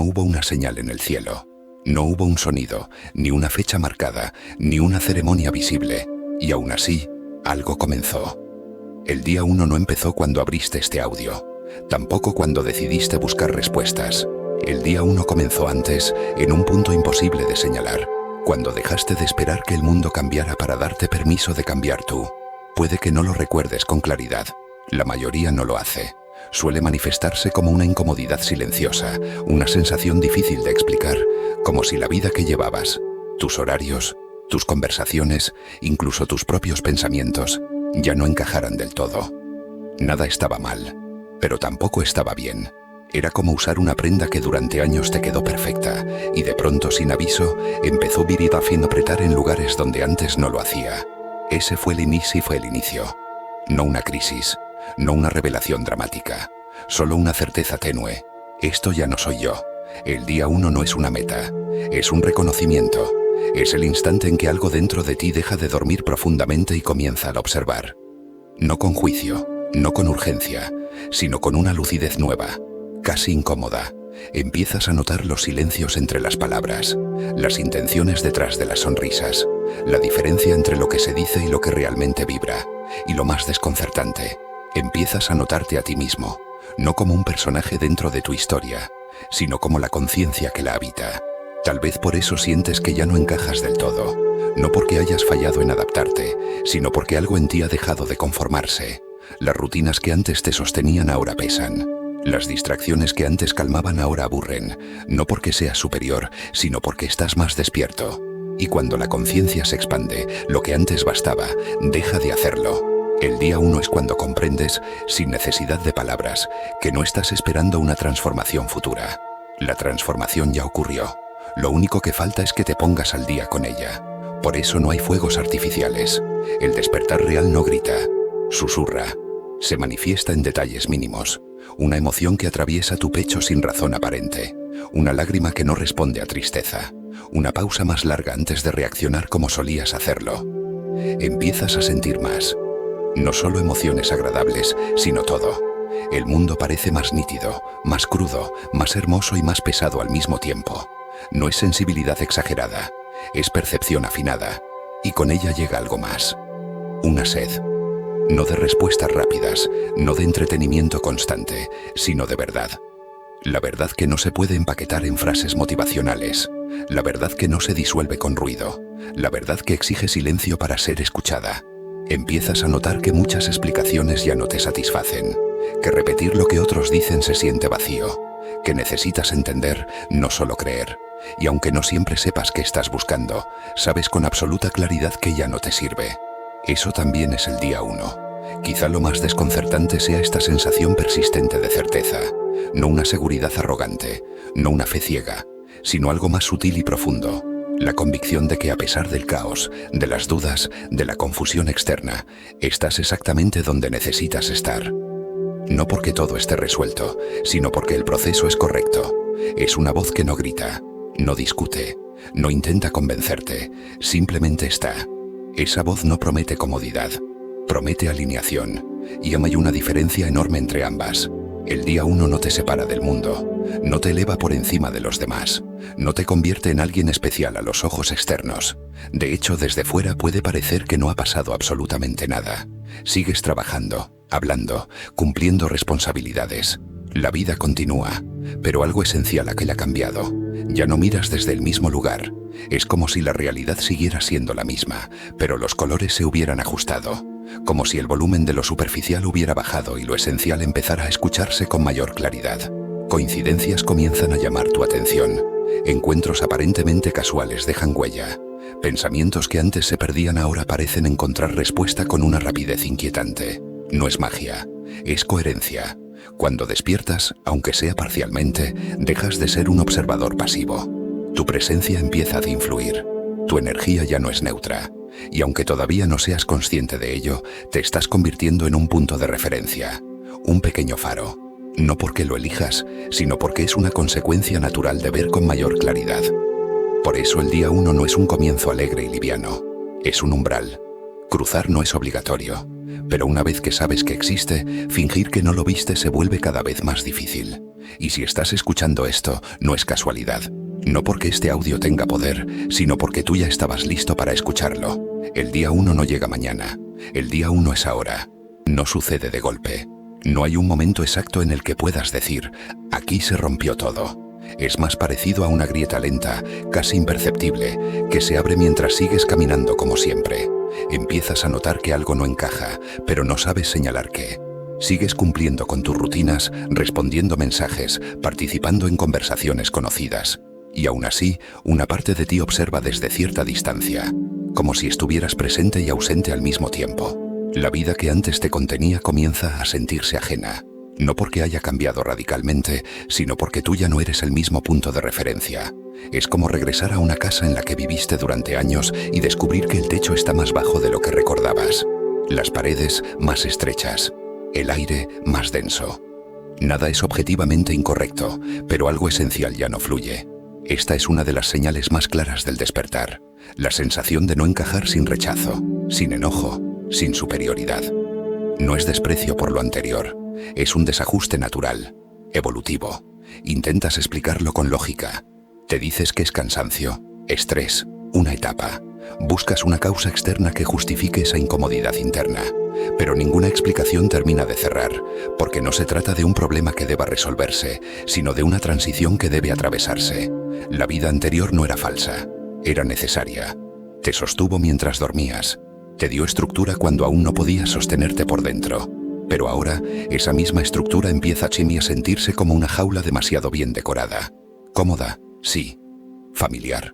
No hubo una señal en el cielo. No hubo un sonido, ni una fecha marcada, ni una ceremonia visible. Y aún así, algo comenzó. El día 1 no empezó cuando abriste este audio. Tampoco cuando decidiste buscar respuestas. El día 1 comenzó antes, en un punto imposible de señalar. Cuando dejaste de esperar que el mundo cambiara para darte permiso de cambiar tú. Puede que no lo recuerdes con claridad. La mayoría no lo hace. Suele manifestarse como una incomodidad silenciosa, una sensación difícil de explicar, como si la vida que llevabas, tus horarios, tus conversaciones, incluso tus propios pensamientos, ya no encajaran del todo. Nada estaba mal, pero tampoco estaba bien. Era como usar una prenda que durante años te quedó perfecta y de pronto, sin aviso, empezó a apretar en lugares donde antes no lo hacía. Ese fue el inicio. No una crisis, no una revelación dramática, solo una certeza tenue. Esto ya no soy yo. El día 1 no es una meta, es un reconocimiento. Es el instante en que algo dentro de ti deja de dormir profundamente y comienza a observar. No con juicio, no con urgencia, sino con una lucidez nueva, casi incómoda. Empiezas a notar los silencios entre las palabras, las intenciones detrás de las sonrisas, la diferencia entre lo que se dice y lo que realmente vibra. Y lo más desconcertante, empiezas a notarte a ti mismo, no como un personaje dentro de tu historia, sino como la conciencia que la habita. Tal vez por eso sientes que ya no encajas del todo, no porque hayas fallado en adaptarte, sino porque algo en ti ha dejado de conformarse. Las rutinas que antes te sostenían ahora pesan. Las distracciones que antes calmaban ahora aburren, no porque seas superior, sino porque estás más despierto. Y cuando la conciencia se expande, lo que antes bastaba, deja de hacerlo. El día 1 es cuando comprendes, sin necesidad de palabras, que no estás esperando una transformación futura. La transformación ya ocurrió. Lo único que falta es que te pongas al día con ella. Por eso no hay fuegos artificiales. El despertar real no grita, susurra. Se manifiesta en detalles mínimos. Una emoción que atraviesa tu pecho sin razón aparente. Una lágrima que no responde a tristeza. Una pausa más larga antes de reaccionar como solías hacerlo. Empiezas a sentir más. No solo emociones agradables, sino todo. El mundo parece más nítido, más crudo, más hermoso y más pesado al mismo tiempo. No es sensibilidad exagerada, es percepción afinada. Y con ella llega algo más. Una sed. No de respuestas rápidas, no de entretenimiento constante, sino de verdad. La verdad que no se puede empaquetar en frases motivacionales. La verdad que no se disuelve con ruido. La verdad que exige silencio para ser escuchada. Empiezas a notar que muchas explicaciones ya no te satisfacen. Que repetir lo que otros dicen se siente vacío. Que necesitas entender, no solo creer. Y aunque no siempre sepas qué estás buscando, sabes con absoluta claridad que ya no te sirve. Eso también es el día 1. Quizá lo más desconcertante sea esta sensación persistente de certeza. No una seguridad arrogante, no una fe ciega, sino algo más sutil y profundo. La convicción de que a pesar del caos, de las dudas, de la confusión externa, estás exactamente donde necesitas estar. No porque todo esté resuelto, sino porque el proceso es correcto. Es una voz que no grita, no discute, no intenta convencerte, simplemente está. Esa voz no promete comodidad, promete alineación, y hay una diferencia enorme entre ambas. El día 1 no te separa del mundo, no te eleva por encima de los demás, no te convierte en alguien especial a los ojos externos. De hecho, desde fuera puede parecer que no ha pasado absolutamente nada. Sigues trabajando, hablando, cumpliendo responsabilidades. La vida continúa, pero algo esencial ha cambiado. Ya no miras desde el mismo lugar. Es como si la realidad siguiera siendo la misma, pero los colores se hubieran ajustado. Como si el volumen de lo superficial hubiera bajado y lo esencial empezara a escucharse con mayor claridad. Coincidencias comienzan a llamar tu atención. Encuentros aparentemente casuales dejan huella. Pensamientos que antes se perdían ahora parecen encontrar respuesta con una rapidez inquietante. No es magia, es coherencia. Cuando despiertas, aunque sea parcialmente, dejas de ser un observador pasivo. Tu presencia empieza a influir. Tu energía ya no es neutra. Y aunque todavía no seas consciente de ello, te estás convirtiendo en un punto de referencia. Un pequeño faro. No porque lo elijas, sino porque es una consecuencia natural de ver con mayor claridad. Por eso el día 1 no es un comienzo alegre y liviano. Es un umbral. Cruzar no es obligatorio. Pero una vez que sabes que existe, fingir que no lo viste se vuelve cada vez más difícil. Y si estás escuchando esto, no es casualidad. No porque este audio tenga poder, sino porque tú ya estabas listo para escucharlo. El día 1 no llega mañana. El día 1 es ahora. No sucede de golpe. No hay un momento exacto en el que puedas decir, aquí se rompió todo. Es más parecido a una grieta lenta, casi imperceptible, que se abre mientras sigues caminando como siempre. Empiezas a notar que algo no encaja, pero no sabes señalar qué. Sigues cumpliendo con tus rutinas, respondiendo mensajes, participando en conversaciones conocidas. Y aún así, una parte de ti observa desde cierta distancia, como si estuvieras presente y ausente al mismo tiempo. La vida que antes te contenía comienza a sentirse ajena. No porque haya cambiado radicalmente, sino porque tú ya no eres el mismo punto de referencia. Es como regresar a una casa en la que viviste durante años y descubrir que el techo está más bajo de lo que recordabas. Las paredes más estrechas. El aire más denso. Nada es objetivamente incorrecto, pero algo esencial ya no fluye. Esta es una de las señales más claras del despertar. La sensación de no encajar sin rechazo, sin enojo, sin superioridad. No es desprecio por lo anterior. Es un desajuste natural, evolutivo. Intentas explicarlo con lógica. Te dices que es cansancio, estrés, una etapa. Buscas una causa externa que justifique esa incomodidad interna. Pero ninguna explicación termina de cerrar, porque no se trata de un problema que deba resolverse, sino de una transición que debe atravesarse. La vida anterior no era falsa, era necesaria. Te sostuvo mientras dormías. Te dio estructura cuando aún no podías sostenerte por dentro. Pero ahora, esa misma estructura empieza a sentirse como una jaula demasiado bien decorada. Cómoda, sí. Familiar.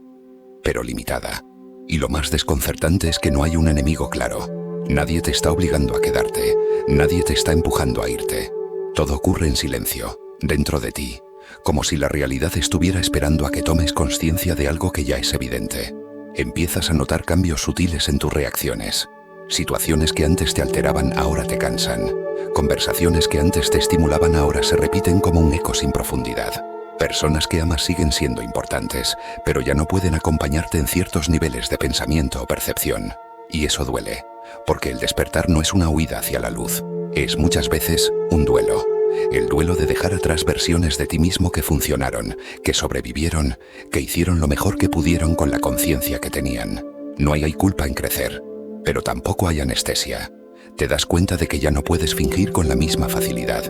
Pero limitada. Y lo más desconcertante es que no hay un enemigo claro. Nadie te está obligando a quedarte. Nadie te está empujando a irte. Todo ocurre en silencio, dentro de ti. Como si la realidad estuviera esperando a que tomes conciencia de algo que ya es evidente. Empiezas a notar cambios sutiles en tus reacciones. Situaciones que antes te alteraban ahora te cansan. Conversaciones que antes te estimulaban ahora se repiten como un eco sin profundidad. Personas que amas siguen siendo importantes, pero ya no pueden acompañarte en ciertos niveles de pensamiento o percepción. Y eso duele, porque el despertar no es una huida hacia la luz. Es muchas veces un duelo. El duelo de dejar atrás versiones de ti mismo que funcionaron, que sobrevivieron, que hicieron lo mejor que pudieron con la conciencia que tenían. No hay culpa en crecer, pero tampoco hay anestesia. Te das cuenta de que ya no puedes fingir con la misma facilidad.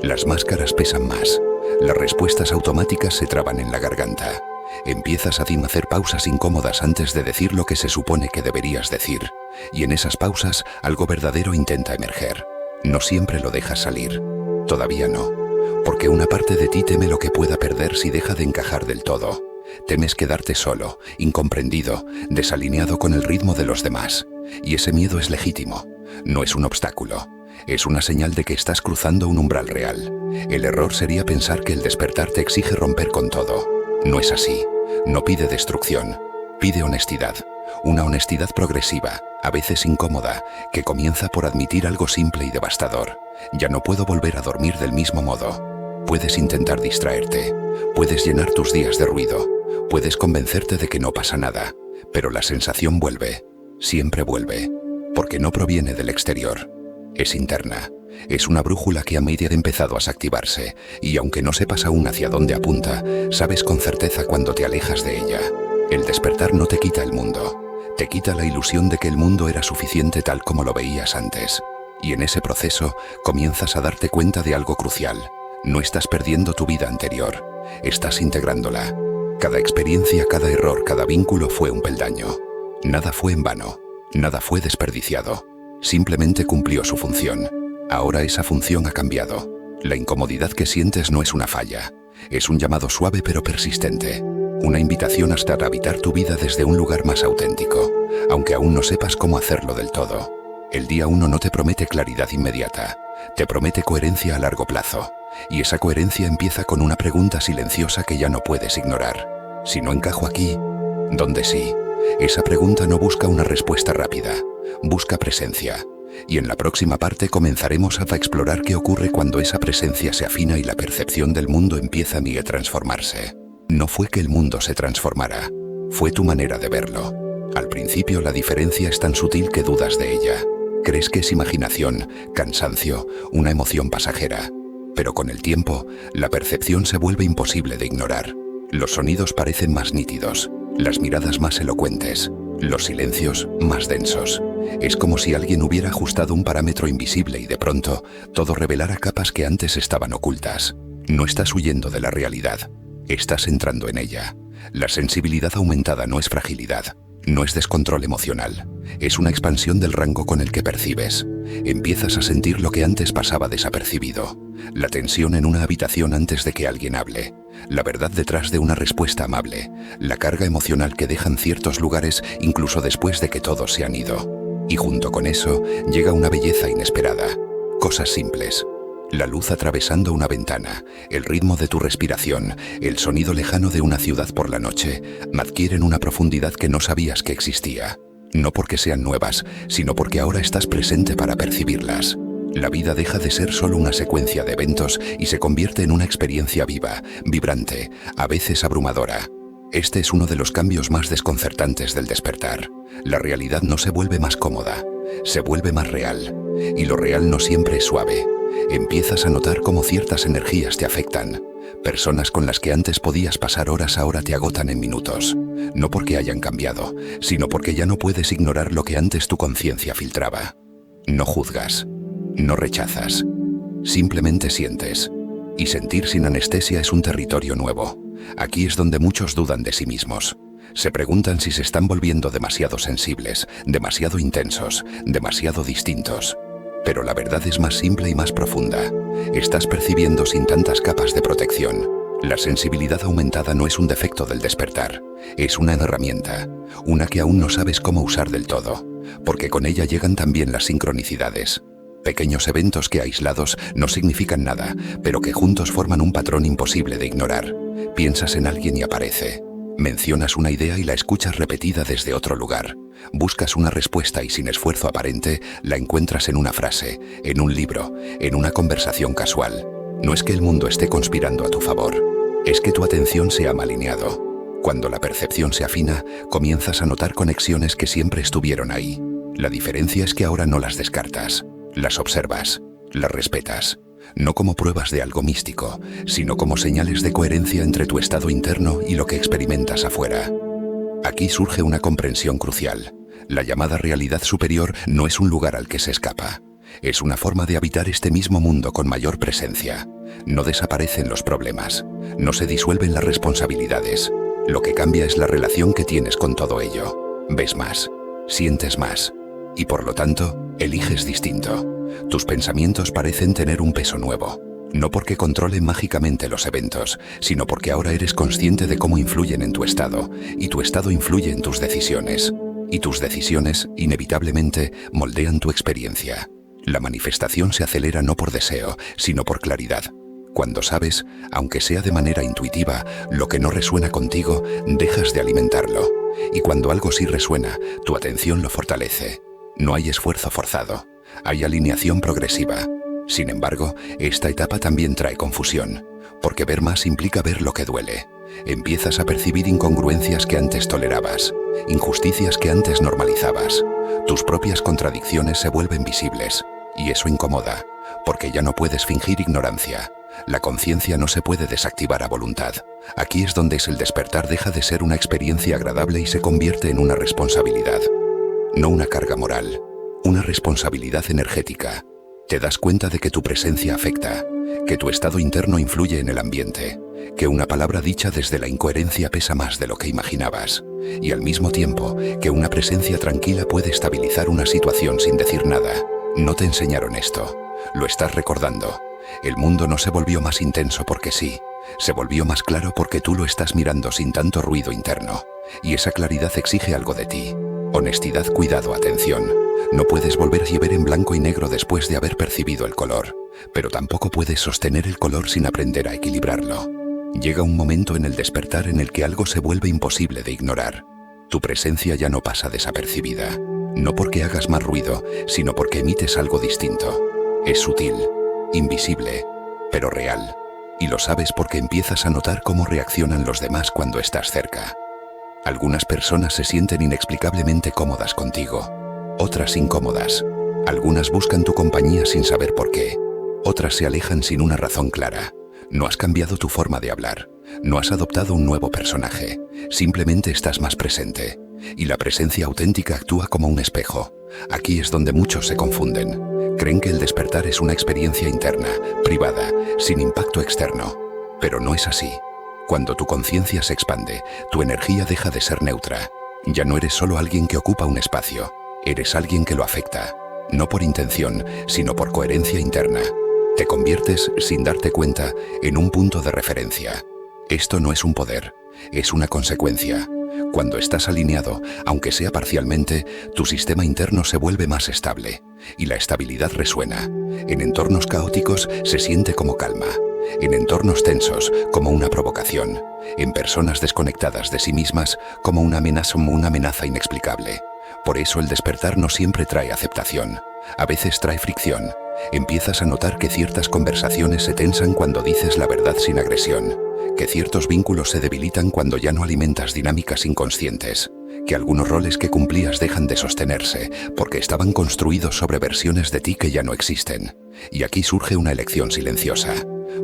Las máscaras pesan más. Las respuestas automáticas se traban en la garganta. Empiezas a hacer pausas incómodas antes de decir lo que se supone que deberías decir. Y en esas pausas, algo verdadero intenta emerger. No siempre lo dejas salir. Todavía no. Porque una parte de ti teme lo que pueda perder si deja de encajar del todo. Temes quedarte solo, incomprendido, desalineado con el ritmo de los demás. Y ese miedo es legítimo. No es un obstáculo. Es una señal de que estás cruzando un umbral real. El error sería pensar que el despertar te exige romper con todo. No es así. No pide destrucción. Pide honestidad. Una honestidad progresiva, a veces incómoda, que comienza por admitir algo simple y devastador. Ya no puedo volver a dormir del mismo modo. Puedes intentar distraerte. Puedes llenar tus días de ruido. Puedes convencerte de que no pasa nada. Pero la sensación vuelve. Siempre vuelve. Porque no proviene del exterior. Es interna. Es una brújula que a medida ha empezado a activarse, y aunque no sepas aún hacia dónde apunta, sabes con certeza cuando te alejas de ella. El despertar no te quita el mundo. Te quita la ilusión de que el mundo era suficiente tal como lo veías antes. Y en ese proceso comienzas a darte cuenta de algo crucial. No estás perdiendo tu vida anterior. Estás integrándola. Cada experiencia, cada error, cada vínculo fue un peldaño. Nada fue en vano. Nada fue desperdiciado. Simplemente cumplió su función. Ahora esa función ha cambiado. La incomodidad que sientes no es una falla. Es un llamado suave pero persistente. Una invitación hasta habitar tu vida desde un lugar más auténtico, aunque aún no sepas cómo hacerlo del todo. El día 1 no te promete claridad inmediata. Te promete coherencia a largo plazo. Y esa coherencia empieza con una pregunta silenciosa que ya no puedes ignorar. Si no encajo aquí, ¿dónde sí? Esa pregunta no busca una respuesta rápida. Busca presencia. Y en la próxima parte comenzaremos a explorar qué ocurre cuando esa presencia se afina y la percepción del mundo empieza a transformarse. No fue que el mundo se transformara, fue tu manera de verlo. Al principio la diferencia es tan sutil que dudas de ella. Crees que es imaginación, cansancio, una emoción pasajera. Pero con el tiempo, la percepción se vuelve imposible de ignorar. Los sonidos parecen más nítidos, las miradas más elocuentes, los silencios más densos. Es como si alguien hubiera ajustado un parámetro invisible y de pronto todo revelara capas que antes estaban ocultas. No estás huyendo de la realidad, estás entrando en ella. La sensibilidad aumentada no es fragilidad, no es descontrol emocional, es una expansión del rango con el que percibes. Empiezas a sentir lo que antes pasaba desapercibido, la tensión en una habitación antes de que alguien hable, la verdad detrás de una respuesta amable, la carga emocional que dejan ciertos lugares incluso después de que todos se han ido. Y junto con eso llega una belleza inesperada, cosas simples. La luz atravesando una ventana, el ritmo de tu respiración, el sonido lejano de una ciudad por la noche, adquieren una profundidad que no sabías que existía. No porque sean nuevas, sino porque ahora estás presente para percibirlas. La vida deja de ser solo una secuencia de eventos y se convierte en una experiencia viva, vibrante, a veces abrumadora. Este es uno de los cambios más desconcertantes del despertar. La realidad no se vuelve más cómoda, se vuelve más real. Y lo real no siempre es suave. Empiezas a notar cómo ciertas energías te afectan. Personas con las que antes podías pasar horas ahora te agotan en minutos. No porque hayan cambiado, sino porque ya no puedes ignorar lo que antes tu conciencia filtraba. No juzgas, no rechazas, simplemente sientes. Y sentir sin anestesia es un territorio nuevo. Aquí es donde muchos dudan de sí mismos. Se preguntan si se están volviendo demasiado sensibles, demasiado intensos, demasiado distintos. Pero la verdad es más simple y más profunda. Estás percibiendo sin tantas capas de protección. La sensibilidad aumentada no es un defecto del despertar, es una herramienta, una que aún no sabes cómo usar del todo, porque con ella llegan también las sincronicidades. Pequeños eventos que aislados no significan nada, pero que juntos forman un patrón imposible de ignorar. Piensas en alguien y aparece. Mencionas una idea y la escuchas repetida desde otro lugar. Buscas una respuesta y sin esfuerzo aparente la encuentras en una frase, en un libro, en una conversación casual. No es que el mundo esté conspirando a tu favor, es que tu atención se ha alineado. Cuando la percepción se afina, comienzas a notar conexiones que siempre estuvieron ahí. La diferencia es que ahora no las descartas, las observas, las respetas. No como pruebas de algo místico, sino como señales de coherencia entre tu estado interno y lo que experimentas afuera. Aquí surge una comprensión crucial. La llamada realidad superior no es un lugar al que se escapa. Es una forma de habitar este mismo mundo con mayor presencia. No desaparecen los problemas, no se disuelven las responsabilidades. Lo que cambia es la relación que tienes con todo ello. Ves más, sientes más, y por lo tanto, eliges distinto. Tus pensamientos parecen tener un peso nuevo, no porque controlen mágicamente los eventos, sino porque ahora eres consciente de cómo influyen en tu estado, y tu estado influye en tus decisiones, y tus decisiones, inevitablemente, moldean tu experiencia. La manifestación se acelera no por deseo, sino por claridad. Cuando sabes, aunque sea de manera intuitiva, lo que no resuena contigo, dejas de alimentarlo, y cuando algo sí resuena, tu atención lo fortalece. No hay esfuerzo forzado. Hay alineación progresiva. Sin embargo, esta etapa también trae confusión, porque ver más implica ver lo que duele. Empiezas a percibir incongruencias que antes tolerabas, injusticias que antes normalizabas. Tus propias contradicciones se vuelven visibles, y eso incomoda, porque ya no puedes fingir ignorancia. La conciencia no se puede desactivar a voluntad. Aquí es donde el despertar deja de ser una experiencia agradable y se convierte en una responsabilidad. No una carga moral, una responsabilidad energética. Te das cuenta de que tu presencia afecta, que tu estado interno influye en el ambiente, que una palabra dicha desde la incoherencia pesa más de lo que imaginabas, y al mismo tiempo que una presencia tranquila puede estabilizar una situación sin decir nada. No te enseñaron esto, lo estás recordando. El mundo no se volvió más intenso porque sí, se volvió más claro porque tú lo estás mirando sin tanto ruido interno, y esa claridad exige algo de ti. Honestidad, cuidado, atención. No puedes volver a ver en blanco y negro después de haber percibido el color, pero tampoco puedes sostener el color sin aprender a equilibrarlo. Llega un momento en el despertar en el que algo se vuelve imposible de ignorar. Tu presencia ya no pasa desapercibida, no porque hagas más ruido, sino porque emites algo distinto. Es sutil, invisible, pero real, y lo sabes porque empiezas a notar cómo reaccionan los demás cuando estás cerca. Algunas personas se sienten inexplicablemente cómodas contigo, otras incómodas. Algunas buscan tu compañía sin saber por qué. Otras se alejan sin una razón clara. No has cambiado tu forma de hablar. No has adoptado un nuevo personaje. Simplemente estás más presente. Y la presencia auténtica actúa como un espejo. Aquí es donde muchos se confunden. Creen que el despertar es una experiencia interna, privada, sin impacto externo. Pero no es así. Cuando tu conciencia se expande, tu energía deja de ser neutra. Ya no eres solo alguien que ocupa un espacio. Eres alguien que lo afecta. No por intención, sino por coherencia interna. Te conviertes, sin darte cuenta, en un punto de referencia. Esto no es un poder, es una consecuencia. Cuando estás alineado, aunque sea parcialmente, tu sistema interno se vuelve más estable. Y la estabilidad resuena. En entornos caóticos se siente como calma. En entornos tensos, como una provocación. En personas desconectadas de sí mismas, como una amenaza inexplicable. Por eso el despertar no siempre trae aceptación. A veces trae fricción. Empiezas a notar que ciertas conversaciones se tensan cuando dices la verdad sin agresión. Que ciertos vínculos se debilitan cuando ya no alimentas dinámicas inconscientes. Que algunos roles que cumplías dejan de sostenerse porque estaban construidos sobre versiones de ti que ya no existen. Y aquí surge una elección silenciosa.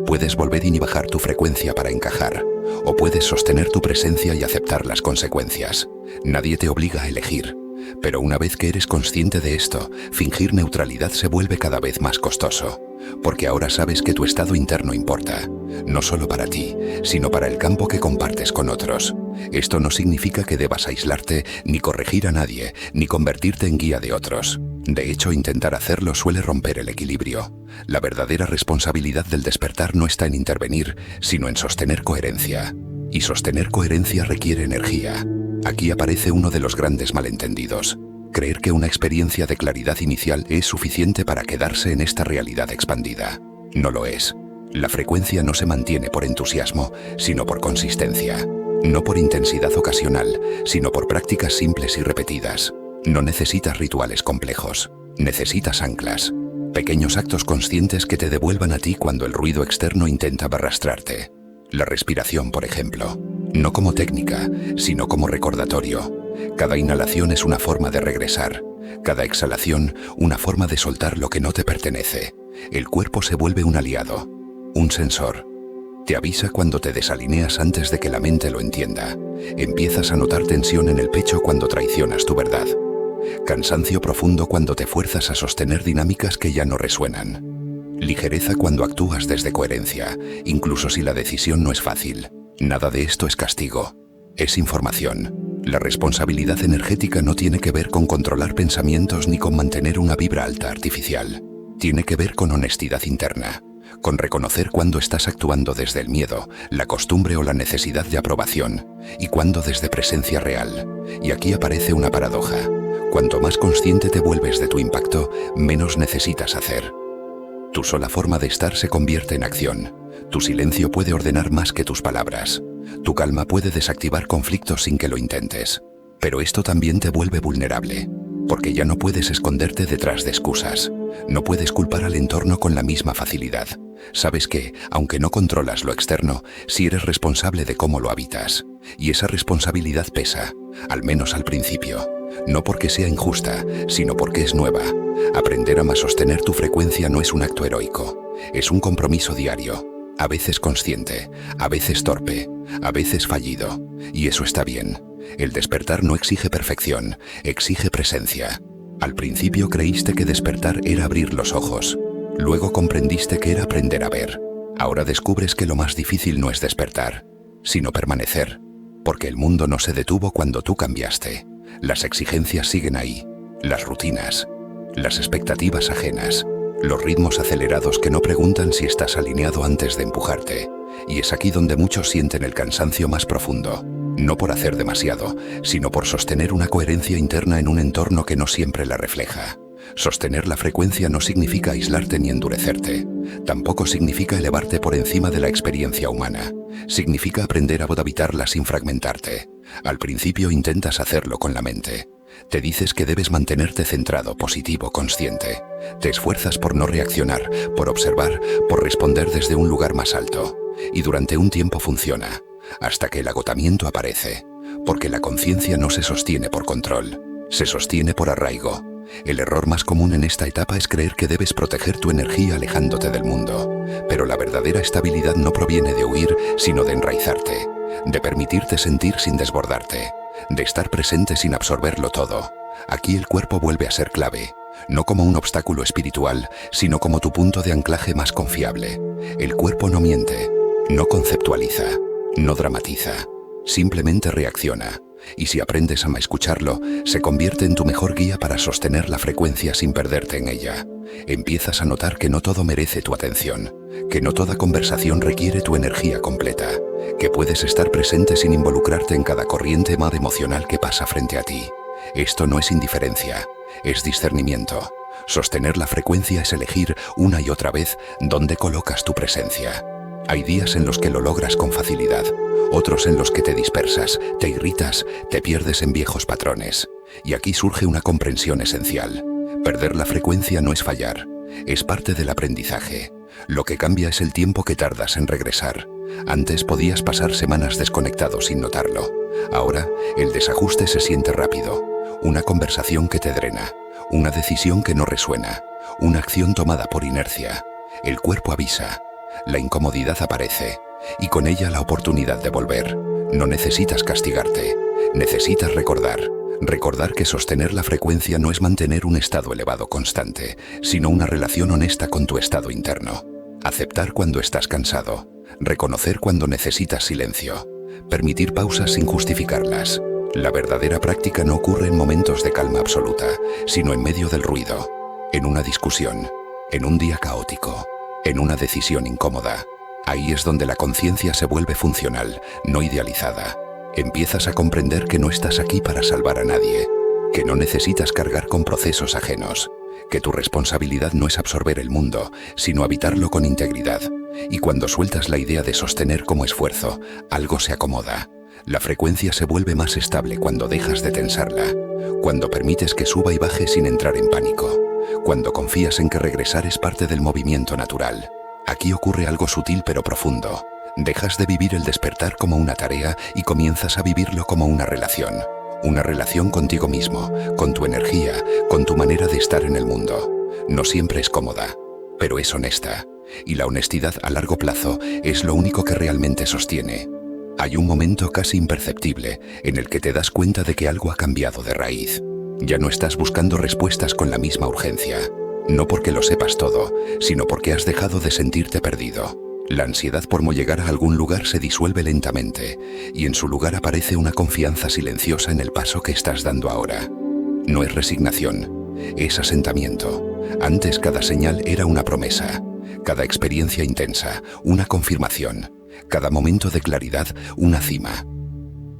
Puedes volver y bajar tu frecuencia para encajar. O puedes sostener tu presencia y aceptar las consecuencias. Nadie te obliga a elegir. Pero una vez que eres consciente de esto, fingir neutralidad se vuelve cada vez más costoso. Porque ahora sabes que tu estado interno importa. No solo para ti, sino para el campo que compartes con otros. Esto no significa que debas aislarte, ni corregir a nadie, ni convertirte en guía de otros. De hecho, intentar hacerlo suele romper el equilibrio. La verdadera responsabilidad del despertar no está en intervenir, sino en sostener coherencia. Y sostener coherencia requiere energía. Aquí aparece uno de los grandes malentendidos. Creer que una experiencia de claridad inicial es suficiente para quedarse en esta realidad expandida. No lo es. La frecuencia no se mantiene por entusiasmo, sino por consistencia. No por intensidad ocasional, sino por prácticas simples y repetidas. No necesitas rituales complejos. Necesitas anclas. Pequeños actos conscientes que te devuelvan a ti cuando el ruido externo intenta arrastrarte. La respiración, por ejemplo. No como técnica, sino como recordatorio. Cada inhalación es una forma de regresar. Cada exhalación, una forma de soltar lo que no te pertenece. El cuerpo se vuelve un aliado, un sensor. Te avisa cuando te desalineas antes de que la mente lo entienda. Empiezas a notar tensión en el pecho cuando traicionas tu verdad. Cansancio profundo cuando te fuerzas a sostener dinámicas que ya no resuenan. Ligereza cuando actúas desde coherencia, incluso si la decisión no es fácil. Nada de esto es castigo. Es información. La responsabilidad energética no tiene que ver con controlar pensamientos ni con mantener una vibra alta artificial. Tiene que ver con honestidad interna. Con reconocer cuándo estás actuando desde el miedo, la costumbre o la necesidad de aprobación, y cuándo desde presencia real. Y aquí aparece una paradoja. Cuanto más consciente te vuelves de tu impacto, menos necesitas hacer. Tu sola forma de estar se convierte en acción. Tu silencio puede ordenar más que tus palabras. Tu calma puede desactivar conflictos sin que lo intentes. Pero esto también te vuelve vulnerable, porque ya no puedes esconderte detrás de excusas. No puedes culpar al entorno con la misma facilidad. Sabes que, aunque no controlas lo externo, sí eres responsable de cómo lo habitas. Y esa responsabilidad pesa, al menos al principio. No porque sea injusta, sino porque es nueva. Aprender a sostener tu frecuencia no es un acto heroico. Es un compromiso diario. A veces consciente, a veces torpe, a veces fallido. Y eso está bien. El despertar no exige perfección, exige presencia. Al principio creíste que despertar era abrir los ojos. Luego comprendiste que era aprender a ver. Ahora descubres que lo más difícil no es despertar, sino permanecer. Porque el mundo no se detuvo cuando tú cambiaste. Las exigencias siguen ahí. Las rutinas. Las expectativas ajenas. Los ritmos acelerados que no preguntan si estás alineado antes de empujarte. Y es aquí donde muchos sienten el cansancio más profundo. No por hacer demasiado, sino por sostener una coherencia interna en un entorno que no siempre la refleja. Sostener la frecuencia no significa aislarte ni endurecerte. Tampoco significa elevarte por encima de la experiencia humana. Significa aprender a habitarla sin fragmentarte. Al principio intentas hacerlo con la mente. Te dices que debes mantenerte centrado, positivo, consciente. Te esfuerzas por no reaccionar, por observar, por responder desde un lugar más alto. Y durante un tiempo funciona, hasta que el agotamiento aparece. Porque la conciencia no se sostiene por control, se sostiene por arraigo. El error más común en esta etapa es creer que debes proteger tu energía alejándote del mundo. Pero la verdadera estabilidad no proviene de huir, sino de enraizarte, de permitirte sentir sin desbordarte, de estar presente sin absorberlo todo. Aquí el cuerpo vuelve a ser clave, no como un obstáculo espiritual, sino como tu punto de anclaje más confiable. El cuerpo no miente, no conceptualiza, no dramatiza, simplemente reacciona. Y si aprendes a escucharlo, se convierte en tu mejor guía para sostener la frecuencia sin perderte en ella. Empiezas a notar que no todo merece tu atención, que no toda conversación requiere tu energía completa, que puedes estar presente sin involucrarte en cada corriente más emocional que pasa frente a ti. Esto no es indiferencia, es discernimiento. Sostener la frecuencia es elegir una y otra vez dónde colocas tu presencia. Hay días en los que lo logras con facilidad, otros en los que te dispersas, te irritas, te pierdes en viejos patrones. Y aquí surge una comprensión esencial. Perder la frecuencia no es fallar, es parte del aprendizaje. Lo que cambia es el tiempo que tardas en regresar. Antes podías pasar semanas desconectado sin notarlo. Ahora, el desajuste se siente rápido. Una conversación que te drena, una decisión que no resuena, una acción tomada por inercia. El cuerpo avisa. La incomodidad aparece, y con ella la oportunidad de volver. No necesitas castigarte, necesitas recordar. Recordar que sostener la frecuencia no es mantener un estado elevado constante, sino una relación honesta con tu estado interno. Aceptar cuando estás cansado, reconocer cuando necesitas silencio, permitir pausas sin justificarlas. La verdadera práctica no ocurre en momentos de calma absoluta, sino en medio del ruido, en una discusión, en un día caótico, en una decisión incómoda. Ahí es donde la conciencia se vuelve funcional, no idealizada. Empiezas a comprender que no estás aquí para salvar a nadie, que no necesitas cargar con procesos ajenos, que tu responsabilidad no es absorber el mundo, sino habitarlo con integridad. Y cuando sueltas la idea de sostener como esfuerzo, algo se acomoda. La frecuencia se vuelve más estable cuando dejas de tensarla, cuando permites que suba y baje sin entrar en pánico, cuando confías en que regresar es parte del movimiento natural. Aquí ocurre algo sutil pero profundo. Dejas de vivir el despertar como una tarea y comienzas a vivirlo como una relación. Una relación contigo mismo, con tu energía, con tu manera de estar en el mundo. No siempre es cómoda, pero es honesta. Y la honestidad a largo plazo es lo único que realmente sostiene. Hay un momento casi imperceptible en el que te das cuenta de que algo ha cambiado de raíz. Ya no estás buscando respuestas con la misma urgencia. No porque lo sepas todo, sino porque has dejado de sentirte perdido. La ansiedad por no llegar a algún lugar se disuelve lentamente, y en su lugar aparece una confianza silenciosa en el paso que estás dando ahora. No es resignación, es asentamiento. Antes cada señal era una promesa, cada experiencia intensa, una confirmación, cada momento de claridad, una cima.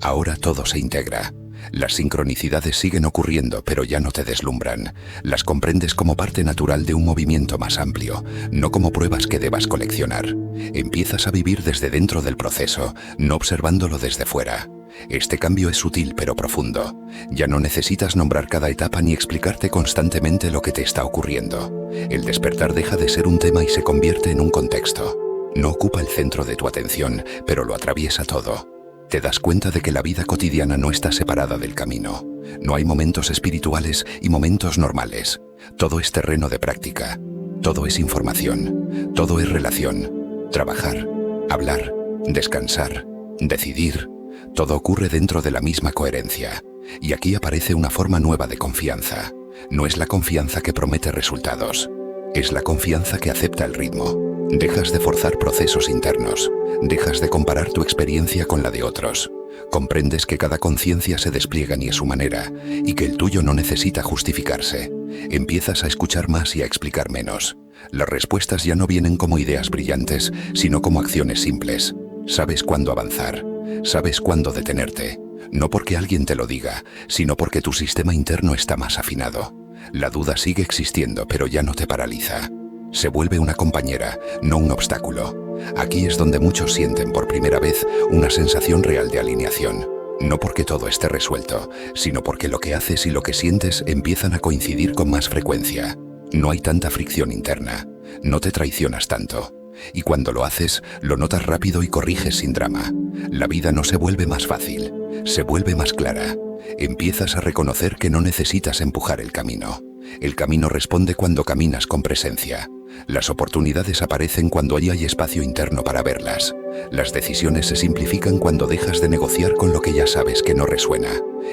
Ahora todo se integra. Las sincronicidades siguen ocurriendo, pero ya no te deslumbran. Las comprendes como parte natural de un movimiento más amplio, no como pruebas que debas coleccionar. Empiezas a vivir desde dentro del proceso, no observándolo desde fuera. Este cambio es sutil pero profundo. Ya no necesitas nombrar cada etapa ni explicarte constantemente lo que te está ocurriendo. El despertar deja de ser un tema y se convierte en un contexto. No ocupa el centro de tu atención, pero lo atraviesa todo. Te das cuenta de que la vida cotidiana no está separada del camino. No hay momentos espirituales y momentos normales. Todo es terreno de práctica. Todo es información. Todo es relación. Trabajar, hablar, descansar, decidir. Todo ocurre dentro de la misma coherencia. Y aquí aparece una forma nueva de confianza. No es la confianza que promete resultados. Es la confianza que acepta el ritmo. Dejas de forzar procesos internos. Dejas de comparar tu experiencia con la de otros. Comprendes que cada conciencia se despliega ni a su manera y que el tuyo no necesita justificarse. Empiezas a escuchar más y a explicar menos. Las respuestas ya no vienen como ideas brillantes, sino como acciones simples. Sabes cuándo avanzar. Sabes cuándo detenerte. No porque alguien te lo diga, sino porque tu sistema interno está más afinado. La duda sigue existiendo, pero ya no te paraliza. Se vuelve una compañera, no un obstáculo. Aquí es donde muchos sienten por primera vez una sensación real de alineación. No porque todo esté resuelto, sino porque lo que haces y lo que sientes empiezan a coincidir con más frecuencia. No hay tanta fricción interna, no te traicionas tanto. Y cuando lo haces, lo notas rápido y corriges sin drama. La vida no se vuelve más fácil, se vuelve más clara. Empiezas a reconocer que no necesitas empujar el camino. El camino responde cuando caminas con presencia. Las oportunidades aparecen cuando allí hay espacio interno para verlas. Las decisiones se simplifican cuando dejas de negociar con lo que ya sabes que no resuena.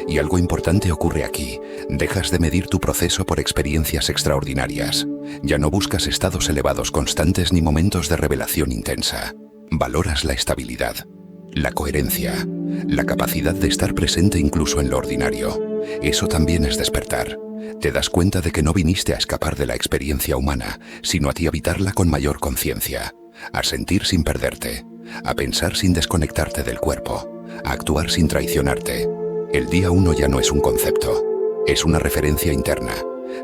Y algo importante ocurre aquí. Dejas de medir tu proceso por experiencias extraordinarias. Ya no buscas estados elevados constantes ni momentos de revelación intensa. Valoras la estabilidad, la coherencia, la capacidad de estar presente incluso en lo ordinario. Eso también es despertar. Te das cuenta de que no viniste a escapar de la experiencia humana, sino a ti habitarla con mayor conciencia, a sentir sin perderte, a pensar sin desconectarte del cuerpo, a actuar sin traicionarte. El día 1 ya no es un concepto, es una referencia interna.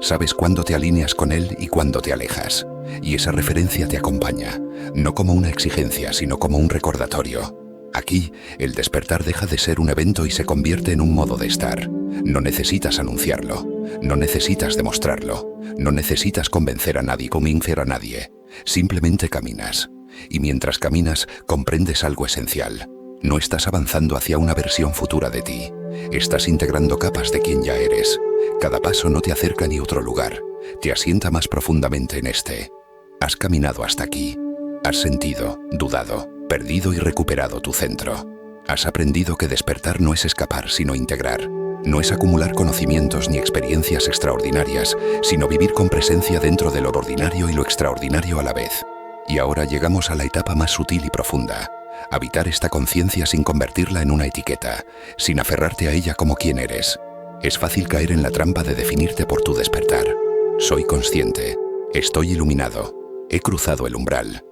Sabes cuándo te alineas con él y cuándo te alejas, y esa referencia te acompaña, no como una exigencia, sino como un recordatorio. Aquí, el despertar deja de ser un evento y se convierte en un modo de estar. No necesitas anunciarlo, no necesitas demostrarlo, no necesitas convencer a nadie, convencer a nadie. Simplemente caminas. Y mientras caminas, comprendes algo esencial. No estás avanzando hacia una versión futura de ti. Estás integrando capas de quien ya eres. Cada paso no te acerca ni a otro lugar. Te asienta más profundamente en este. Has caminado hasta aquí. Has sentido, dudado, perdido y recuperado tu centro. Has aprendido que despertar no es escapar, sino integrar. No es acumular conocimientos ni experiencias extraordinarias, sino vivir con presencia dentro de lo ordinario y lo extraordinario a la vez. Y ahora llegamos a la etapa más sutil y profunda. Habitar esta conciencia sin convertirla en una etiqueta, sin aferrarte a ella como quien eres. Es fácil caer en la trampa de definirte por tu despertar. Soy consciente. Estoy iluminado. He cruzado el umbral.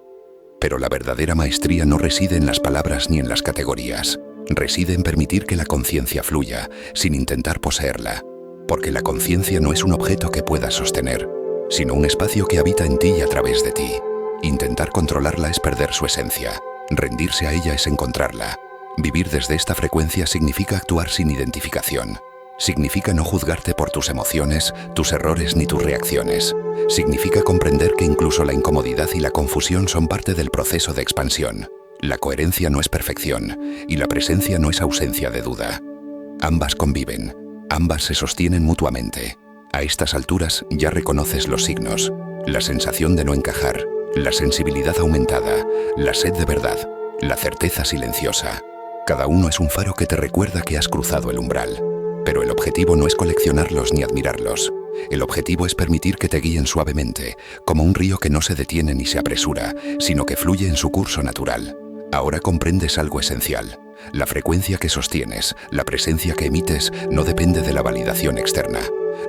Pero la verdadera maestría no reside en las palabras ni en las categorías. Reside en permitir que la conciencia fluya, sin intentar poseerla. Porque la conciencia no es un objeto que puedas sostener, sino un espacio que habita en ti y a través de ti. Intentar controlarla es perder su esencia. Rendirse a ella es encontrarla. Vivir desde esta frecuencia significa actuar sin identificación. Significa no juzgarte por tus emociones, tus errores ni tus reacciones. Significa comprender que incluso la incomodidad y la confusión son parte del proceso de expansión. La coherencia no es perfección y la presencia no es ausencia de duda. Ambas conviven, ambas se sostienen mutuamente. A estas alturas ya reconoces los signos, la sensación de no encajar, la sensibilidad aumentada, la sed de verdad, la certeza silenciosa. Cada uno es un faro que te recuerda que has cruzado el umbral. Pero el objetivo no es coleccionarlos ni admirarlos. El objetivo es permitir que te guíen suavemente, como un río que no se detiene ni se apresura, sino que fluye en su curso natural. Ahora comprendes algo esencial. La frecuencia que sostienes, la presencia que emites, no depende de la validación externa.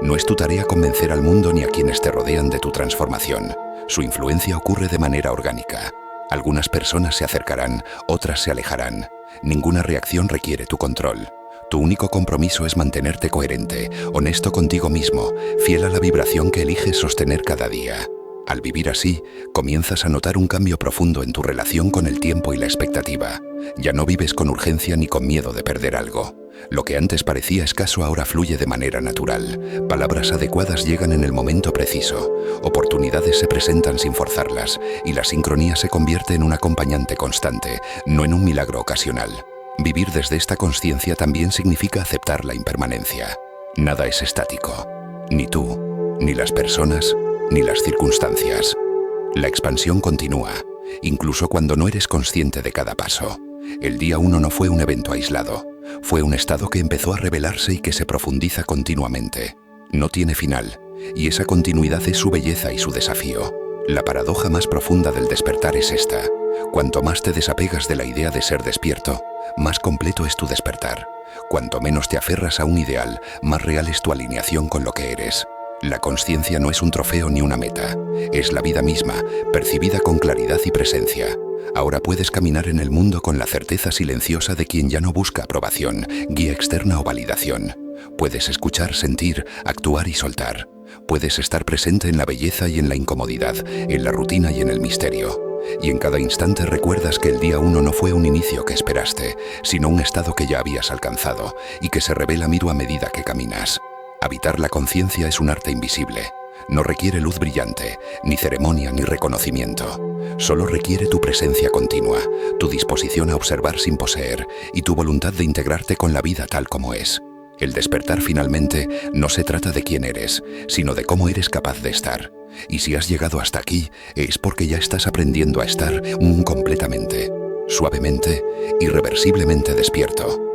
No es tu tarea convencer al mundo ni a quienes te rodean de tu transformación. Su influencia ocurre de manera orgánica. Algunas personas se acercarán, otras se alejarán. Ninguna reacción requiere tu control. Tu único compromiso es mantenerte coherente, honesto contigo mismo, fiel a la vibración que eliges sostener cada día. Al vivir así, comienzas a notar un cambio profundo en tu relación con el tiempo y la expectativa. Ya no vives con urgencia ni con miedo de perder algo. Lo que antes parecía escaso ahora fluye de manera natural. Palabras adecuadas llegan en el momento preciso. Oportunidades se presentan sin forzarlas, y la sincronía se convierte en un acompañante constante, no en un milagro ocasional. Vivir desde esta consciencia también significa aceptar la impermanencia. Nada es estático. Ni tú, ni las personas, ni las circunstancias. La expansión continúa, incluso cuando no eres consciente de cada paso. El día 1 no fue un evento aislado. Fue un estado que empezó a revelarse y que se profundiza continuamente. No tiene final, y esa continuidad es su belleza y su desafío. La paradoja más profunda del despertar es esta. Cuanto más te desapegas de la idea de ser despierto, más completo es tu despertar. Cuanto menos te aferras a un ideal, más real es tu alineación con lo que eres. La consciencia no es un trofeo ni una meta, es la vida misma, percibida con claridad y presencia. Ahora puedes caminar en el mundo con la certeza silenciosa de quien ya no busca aprobación, guía externa o validación. Puedes escuchar, sentir, actuar y soltar. Puedes estar presente en la belleza y en la incomodidad, en la rutina y en el misterio. Y en cada instante recuerdas que el día 1 no fue un inicio que esperaste, sino un estado que ya habías alcanzado y que se revela a medida que caminas. Habitar la conciencia es un arte invisible. No requiere luz brillante, ni ceremonia ni reconocimiento. Solo requiere tu presencia continua, tu disposición a observar sin poseer y tu voluntad de integrarte con la vida tal como es. El despertar finalmente no se trata de quién eres, sino de cómo eres capaz de estar. Y si has llegado hasta aquí, es porque ya estás aprendiendo a estar completamente, suavemente, irreversiblemente despierto.